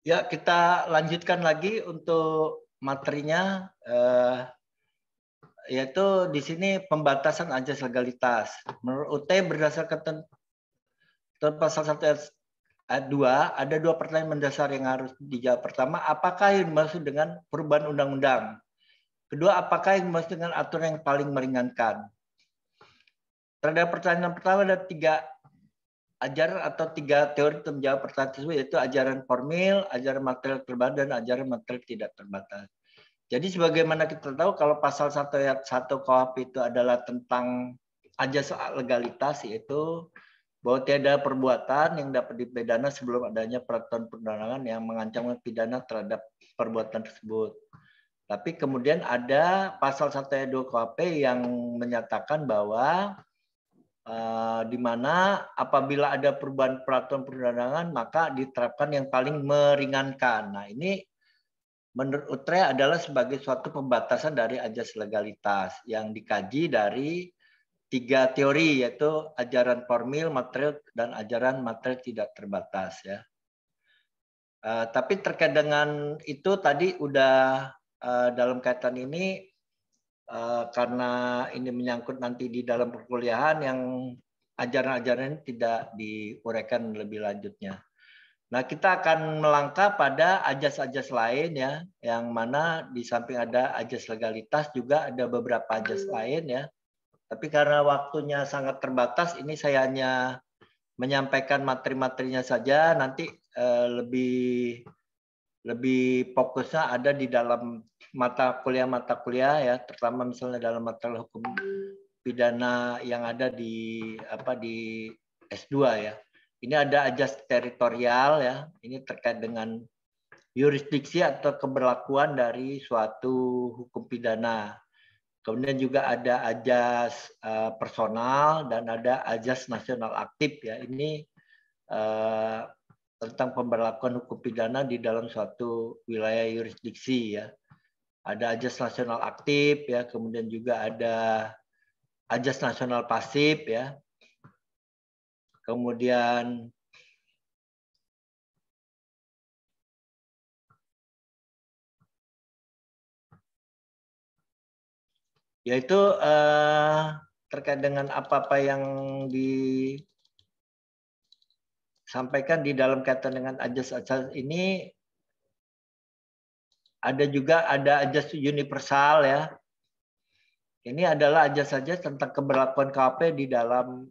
Ya, kita lanjutkan lagi untuk materinya, yaitu di sini pembatasan ajas legalitas. Menurut UT berdasarkan pasal 1 ayat 2, ada 2 pertanyaan mendasar yang harus dijawab. Pertama, apakah yang dimaksud dengan perubahan undang-undang? Kedua, apakah yang dimaksud dengan aturan yang paling meringankan? Terhadap pertanyaan pertama ada 3 ajaran atau 3 teori untuk menjawab pertanyaan tersebut, yaitu ajaran formil, ajaran material terbatas, dan ajaran material tidak terbatas. Jadi sebagaimana kita tahu kalau pasal 1 ayat 1 KUHP itu adalah tentang ajas legalitas, yaitu bahwa tiada perbuatan yang dapat dipidana sebelum adanya peraturan perundangan yang mengancam pidana terhadap perbuatan tersebut. Tapi kemudian ada pasal 1 ayat 2 KUHP yang menyatakan bahwa di mana apabila ada perubahan peraturan perundangan maka diterapkan yang paling meringankan. Nah, ini menurut UTRE adalah sebagai suatu pembatasan dari ajas legalitas yang dikaji dari 3 teori, yaitu ajaran formil, material, dan ajaran material tidak terbatas, ya. Tapi terkait dengan itu tadi udah dalam kaitan ini, karena ini menyangkut nanti di dalam perkuliahan yang ajaran-ajaran tidak diuraikan lebih lanjutnya. Nah, kita akan melangkah pada ajas-ajas lain, ya, yang mana di samping ada ajas legalitas juga ada beberapa ajas lain, ya. Tapi karena waktunya sangat terbatas, ini saya hanya menyampaikan materi-materinya saja. Nanti lebih fokusnya ada di dalam mata kuliah ya, terutama misalnya dalam mata hukum pidana yang ada di S2, ya. Ini ada ajas teritorial, ya. Ini terkait dengan yurisdiksi atau keberlakuan dari suatu hukum pidana. Kemudian juga ada ajas personal dan ada ajas nasional aktif, ya. Ini tentang pemberlakuan hukum pidana di dalam suatu wilayah yurisdiksi ya. Ada ajas nasional aktif ya, kemudian juga ada ajas nasional pasif ya. Kemudian yaitu terkait dengan apa-apa yang disampaikan di dalam kaitan dengan ajas-ajas ini, ada juga ajas universal ya. Ini adalah ajas-ajas tentang keberlakuan KUHP di dalam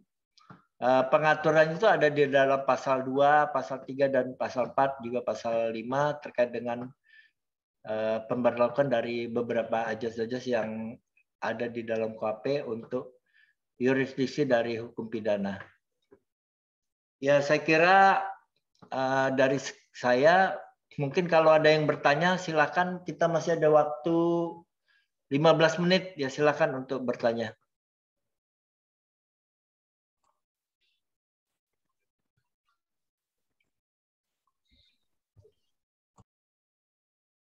pengaturan itu ada di dalam pasal 2, pasal 3 dan pasal 4 juga pasal 5 terkait dengan pemberlakuan dari beberapa ajas-ajas yang ada di dalam KUHP untuk yurisdiksi dari hukum pidana. Ya, saya kira dari saya, mungkin kalau ada yang bertanya silakan, kita masih ada waktu 15 menit, ya silakan untuk bertanya.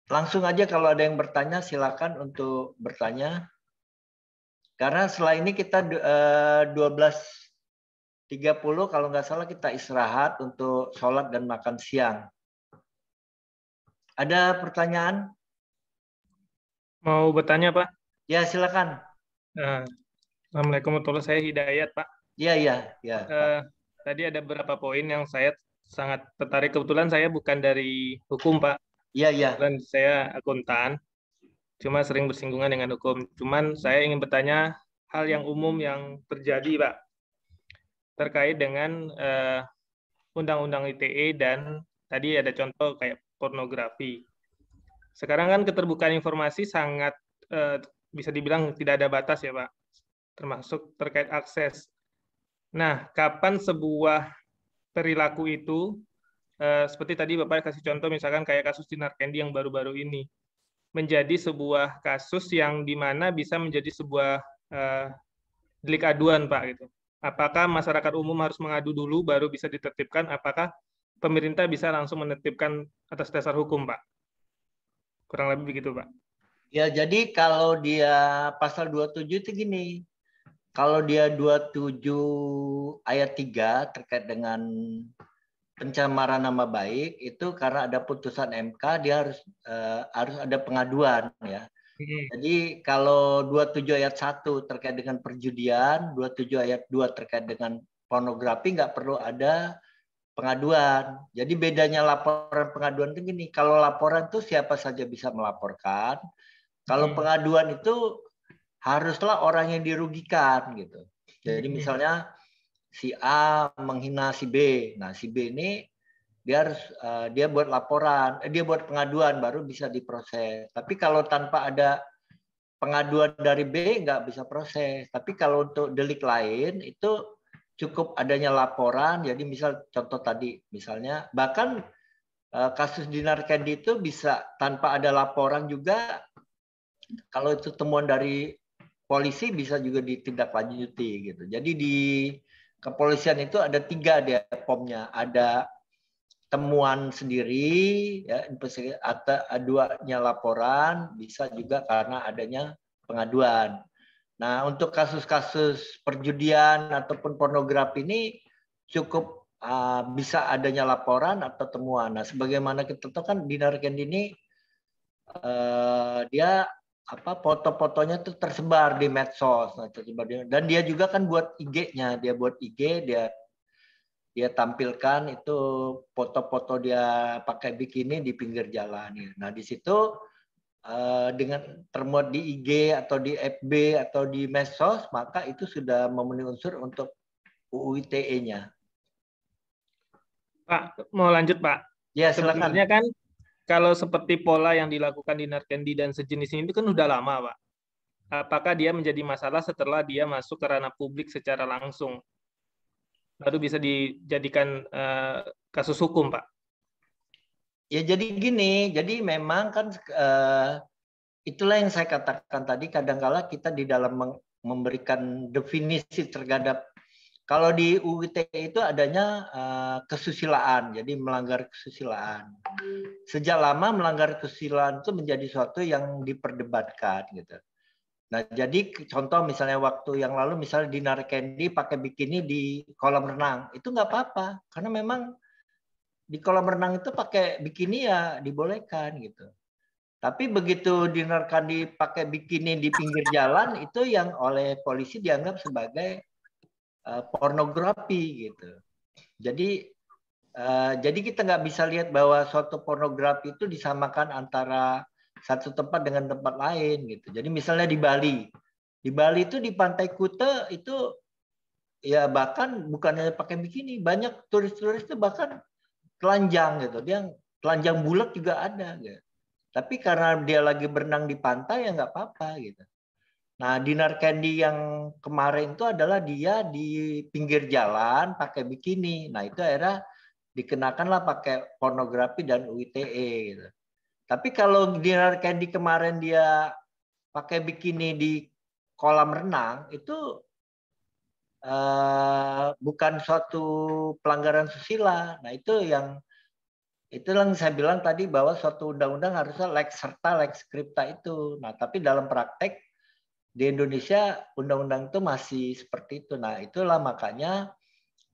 Langsung aja kalau ada yang bertanya silakan untuk bertanya. Karena setelah ini kita 12.30 kalau nggak salah kita istirahat untuk sholat dan makan siang. Ada pertanyaan? Mau bertanya, Pak? Ya, silakan. Assalamualaikum warahmatullahi wabarakatuh. Saya Hidayat, Pak. Iya. Tadi ada beberapa poin yang saya sangat tertarik. Kebetulan saya bukan dari hukum, Pak. Iya. Kebetulan saya akuntan. Cuma sering bersinggungan dengan hukum. Cuman saya ingin bertanya hal yang umum yang terjadi, Pak, terkait dengan Undang-Undang ITE dan tadi ada contoh kayak pornografi. Sekarang kan keterbukaan informasi sangat bisa dibilang tidak ada batas ya, Pak, termasuk terkait akses. Nah, kapan sebuah perilaku itu seperti tadi Bapak kasih contoh misalkan kayak kasus Dinar Kendi yang baru-baru ini, menjadi sebuah kasus yang dimana bisa menjadi sebuah delik aduan, Pak, gitu. Apakah masyarakat umum harus mengadu dulu baru bisa ditertibkan? Apakah pemerintah bisa langsung menetipkan atas dasar hukum, Pak? Kurang lebih begitu, Pak. Ya, jadi kalau dia pasal 27 itu gini. Kalau dia 27 ayat 3 terkait dengan pencemaran nama baik itu karena ada putusan MK dia harus ada pengaduan ya. Jadi kalau 27 ayat 1 terkait dengan perjudian, 27 ayat 2 terkait dengan pornografi nggak perlu ada pengaduan. Jadi bedanya laporan pengaduan itu gini, kalau laporan itu siapa saja bisa melaporkan. Kalau pengaduan itu haruslah orang yang dirugikan gitu. Jadi misalnya si A menghina si B. Nah, si B ini dia buat laporan, dia buat pengaduan baru bisa diproses. Tapi kalau tanpa ada pengaduan dari B nggak bisa proses. Tapi kalau untuk delik lain itu cukup adanya laporan. Jadi misal contoh tadi misalnya bahkan kasus Dinar Kendi itu bisa tanpa ada laporan juga. Kalau itu temuan dari polisi bisa juga ditindaklanjuti gitu. Jadi di kepolisian itu ada 3 dia POM-nya. Ada temuan sendiri, ya, atau aduannya laporan, bisa juga karena adanya pengaduan. Nah, untuk kasus-kasus perjudian ataupun pornografi ini cukup bisa adanya laporan atau temuan. Nah, sebagaimana kita tahu kan Dinar Kendi ini dia foto-fotonya tuh tersebar di medsos, dan dia juga kan buat IG-nya, dia buat IG, dia tampilkan itu foto-foto dia pakai bikini di pinggir jalan. Nah di situ dengan termuat di IG atau di FB atau di medsos, maka itu sudah memenuhi unsur untuk UU ITE-nya. Pak, mau lanjut, Pak? Ya, silakan. Sebenarnya kan kalau seperti pola yang dilakukan Dinar Kendi dan sejenis ini kan udah lama, Pak. Apakah dia menjadi masalah setelah dia masuk ke ranah publik secara langsung? Baru bisa dijadikan kasus hukum, Pak. Ya jadi gini, jadi memang kan itulah yang saya katakan tadi, kadang-kala kita di dalam memberikan definisi terhadap Kalau di UU ITE itu adanya kesusilaan, jadi melanggar kesusilaan. Sejak lama melanggar kesusilaan itu menjadi sesuatu yang diperdebatkan gitu. Nah, jadi contoh misalnya waktu yang lalu misalnya Dinar Kendi pakai bikini di kolam renang, itu nggak apa-apa karena memang di kolam renang itu pakai bikini ya dibolehkan gitu. Tapi begitu Dinar Kendi pakai bikini di pinggir jalan itu yang oleh polisi dianggap sebagai pornografi gitu. Jadi kita nggak bisa lihat bahwa suatu pornografi itu disamakan antara satu tempat dengan tempat lain gitu. Jadi misalnya di Bali itu di Pantai Kuta itu ya bahkan bukannya pakai bikini, banyak turis-turis itu bahkan telanjang gitu. Dia telanjang bulat juga ada gitu. Tapi karena dia lagi berenang di pantai ya nggak apa-apa gitu. Nah, Dinar Kendi yang kemarin itu adalah dia di pinggir jalan pakai bikini. Nah, itu akhirnya dikenakanlah pakai pornografi dan UU ITE gitu. Tapi kalau Dinar Kendi kemarin dia pakai bikini di kolam renang itu bukan suatu pelanggaran susila. Nah, itu yang saya bilang tadi bahwa suatu undang-undang harusnya lex serta lex scripta itu. Nah, tapi dalam praktek di Indonesia undang-undang itu masih seperti itu. Nah, itulah makanya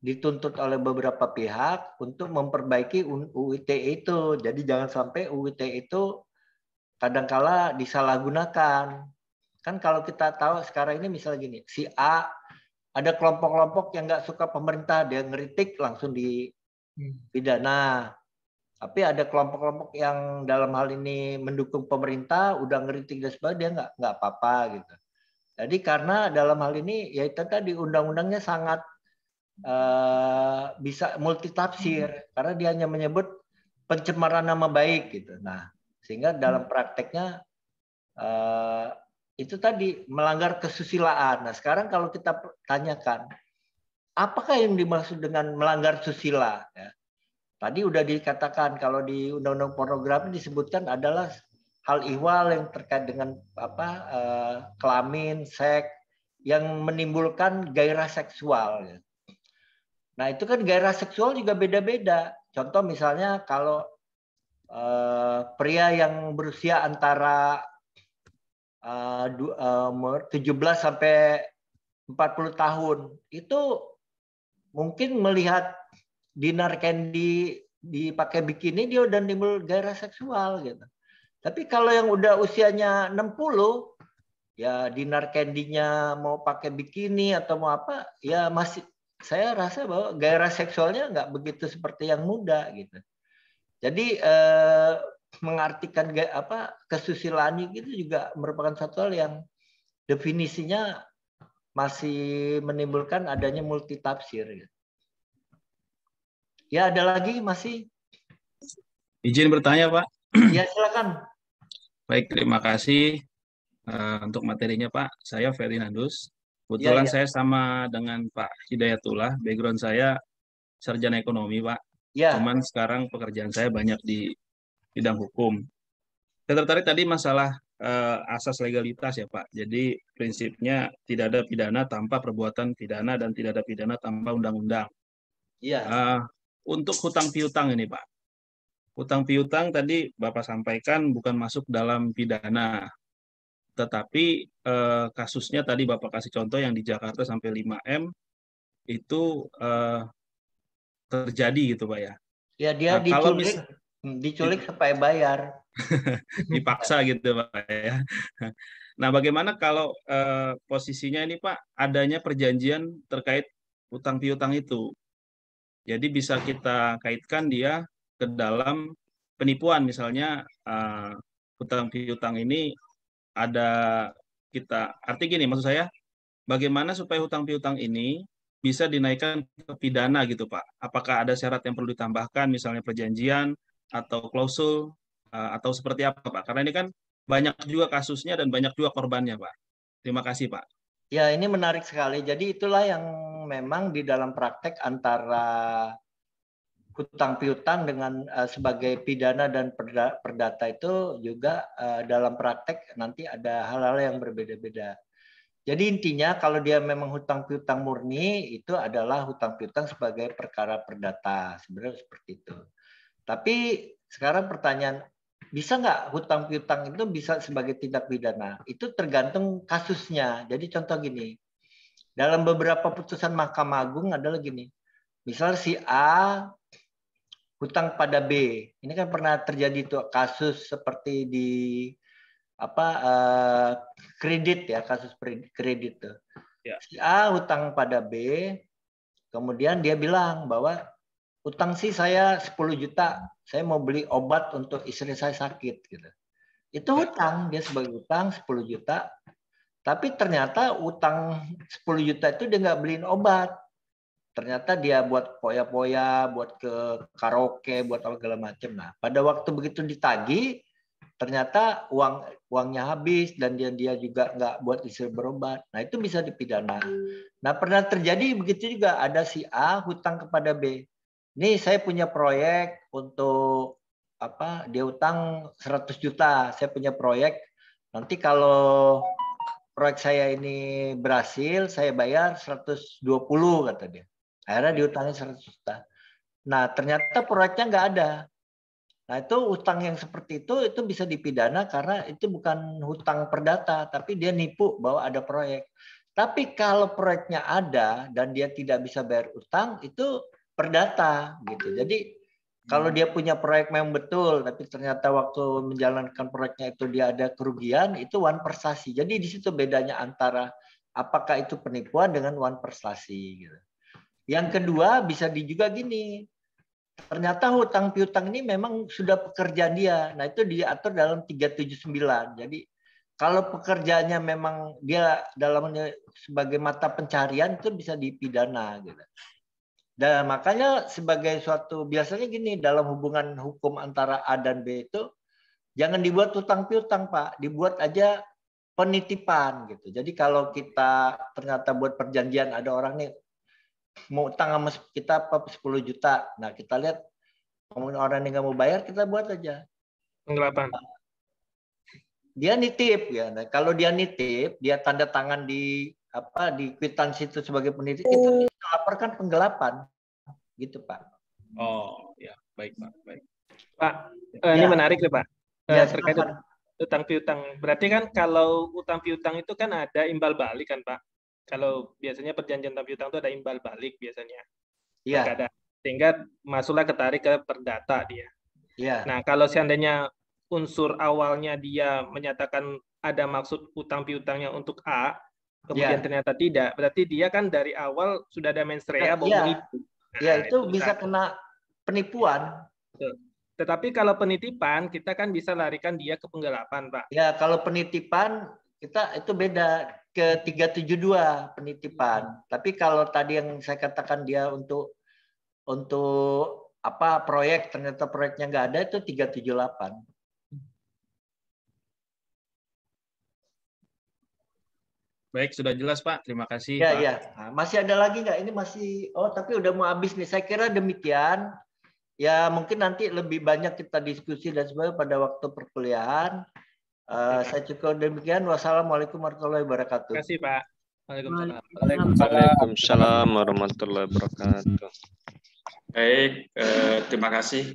dituntut oleh beberapa pihak untuk memperbaiki UU ITE itu. Jadi jangan sampai UU ITE itu kadangkala disalahgunakan. Kan kalau kita tahu sekarang ini misalnya gini, si A ada kelompok-kelompok yang nggak suka pemerintah, dia ngeritik langsung dipidana. Tapi ada kelompok-kelompok yang dalam hal ini mendukung pemerintah, udah ngeritik dan sebagainya, dia nggak apa-apa gitu. Jadi karena dalam hal ini ya itu tadi undang-undangnya sangat bisa multitafsir karena dia hanya menyebut pencemaran nama baik gitu. Nah, sehingga dalam prakteknya itu tadi melanggar kesusilaan. Nah, sekarang kalau kita tanyakan apakah yang dimaksud dengan melanggar susila? Ya. Tadi udah dikatakan kalau di undang-undang pornografi disebutkan adalah hal ihwal yang terkait dengan kelamin, seks yang menimbulkan gairah seksual. Nah, itu kan gairah seksual juga beda-beda. Contoh misalnya kalau pria yang berusia antara 17 sampai 40 tahun itu mungkin melihat Dinar Kendi dipakai bikini dia udah timbul gairah seksual gitu. Tapi kalau yang udah usianya 60 ya Dinar Kendinya mau pakai bikini atau mau apa ya masih saya rasa bahwa gairah seksualnya nggak begitu seperti yang muda gitu. Jadi mengartikan kesusilaan itu juga merupakan satu hal yang definisinya masih menimbulkan adanya multitafsir gitu. Ya, ada lagi masih? Izin bertanya, Pak. Ya, silakan. Baik, terima kasih untuk materinya, Pak. Saya Ferdinandus. Kebetulan saya sama dengan Pak Hidayatullah. Background saya sarjana ekonomi, Pak. Ya. Cuman sekarang pekerjaan saya banyak di bidang hukum. Saya tertarik tadi masalah asas legalitas ya, Pak. Jadi prinsipnya tidak ada pidana tanpa perbuatan pidana dan tidak ada pidana tanpa undang-undang. Iya. Untuk hutang piutang ini, Pak. Hutang piutang tadi Bapak sampaikan bukan masuk dalam pidana. Tetapi kasusnya tadi Bapak kasih contoh yang di Jakarta sampai 5M itu terjadi gitu, Pak ya. Ya, dia diculik supaya bayar. Dipaksa gitu, Pak ya. Nah, bagaimana kalau posisinya ini, Pak, adanya perjanjian terkait hutang piutang itu. Jadi bisa kita kaitkan dia ke dalam penipuan, misalnya hutang piutang ini ada arti gini, maksud saya, bagaimana supaya hutang piutang ini bisa dinaikkan ke pidana gitu, Pak? Apakah ada syarat yang perlu ditambahkan, misalnya perjanjian atau klausul atau seperti apa, Pak? Karena ini kan banyak juga kasusnya dan banyak juga korbannya, Pak. Terima kasih, Pak. Ya, ini menarik sekali. Jadi itulah yang memang di dalam praktek antara hutang piutang dengan sebagai pidana dan perdata itu juga dalam praktek nanti ada hal-hal yang berbeda-beda. Jadi intinya kalau dia memang hutang piutang murni itu adalah hutang piutang sebagai perkara perdata, sebenarnya seperti itu. Tapi sekarang pertanyaan, bisa nggak hutang piutang itu bisa sebagai tindak pidana? Itu tergantung kasusnya. Jadi contoh gini, dalam beberapa putusan Mahkamah Agung adalah gini, misal si A hutang pada B, ini kan pernah terjadi tuh kasus seperti di kredit ya, kasus kredit tuh. Ya. Si A hutang pada B, kemudian dia bilang bahwa hutang sih saya 10 juta, saya mau beli obat untuk istri saya sakit gitu. Itu hutang, dia sebagai hutang 10 juta, tapi ternyata utang 10 juta itu dia nggak beliin obat. Ternyata dia buat poya-poya, buat ke karaoke, buat segala macam. Nah, pada waktu begitu ditagih, ternyata uangnya habis dan dia juga nggak buat istri berobat. Nah, itu bisa dipidana. Nah, pernah terjadi begitu juga, ada si A hutang kepada B. Ini saya punya proyek untuk dia utang 100 juta. Saya punya proyek. Nanti kalau proyek saya ini berhasil, saya bayar 120 kata dia. Akhirnya diutangi 100 juta. Nah, ternyata proyeknya nggak ada. Nah, itu utang yang seperti itu bisa dipidana karena itu bukan hutang perdata, tapi dia nipu bahwa ada proyek. Tapi kalau proyeknya ada dan dia tidak bisa bayar utang, itu perdata gitu. Jadi kalau dia punya proyek memang betul, tapi ternyata waktu menjalankan proyeknya itu dia ada kerugian, itu wan prestasi. Jadi di situ bedanya antara apakah itu penipuan dengan wan prestasi gitu. Yang kedua bisa juga gini, ternyata hutang piutang ini memang sudah pekerjaan dia. Nah, itu diatur dalam 379. Jadi kalau pekerjaannya memang dia dalamnya sebagai mata pencarian itu bisa dipidana gitu. Dan makanya sebagai suatu, biasanya gini, dalam hubungan hukum antara A dan B itu jangan dibuat hutang piutang, Pak. Dibuat aja penitipan gitu. Jadi kalau kita ternyata buat perjanjian, ada orang nih mau utang sama kita 10 juta. Nah, kita lihat orang yang nggak mau bayar, kita buat aja penggelapan. Dia nitip ya. Nah, kalau dia nitip, dia tanda tangan di kwitansi itu sebagai penitip, kita laporkan penggelapan. Gitu, Pak. Oh, ya, baik, Pak. Baik. Pak, ini menarik nih, Pak. Ya, terkait utang piutang. Berarti kan kalau utang piutang itu kan ada imbal balik kan, Pak? Kalau biasanya perjanjian utang piutang itu ada imbal balik biasanya. Iya. Sehingga masuklah ketarik ke perdata dia. Iya. Nah, kalau seandainya unsur awalnya dia menyatakan ada maksud utang piutangnya untuk A, kemudian ternyata tidak, berarti dia kan dari awal sudah ada mens rea bahwa menipu. Nah, itu bisa kena penipuan. Tetapi kalau penitipan, kita kan bisa larikan dia ke penggelapan, Pak. Ya, kalau penitipan kita itu beda ke 372 penitipan. Tapi kalau tadi yang saya katakan dia untuk proyek, ternyata proyeknya nggak ada, itu 378. Baik, sudah jelas, Pak. Terima kasih, ya, Pak. Ya. Nah, masih ada lagi nggak? Ini masih, tapi udah mau habis nih. Saya kira demikian. Ya, mungkin nanti lebih banyak kita diskusi dan sebagainya pada waktu perkuliahan. Saya cukup demikian. Wassalamualaikum warahmatullahi wabarakatuh. Terima kasih, Pak. Waalaikumsalam warahmatullahi wabarakatuh. Baik, terima kasih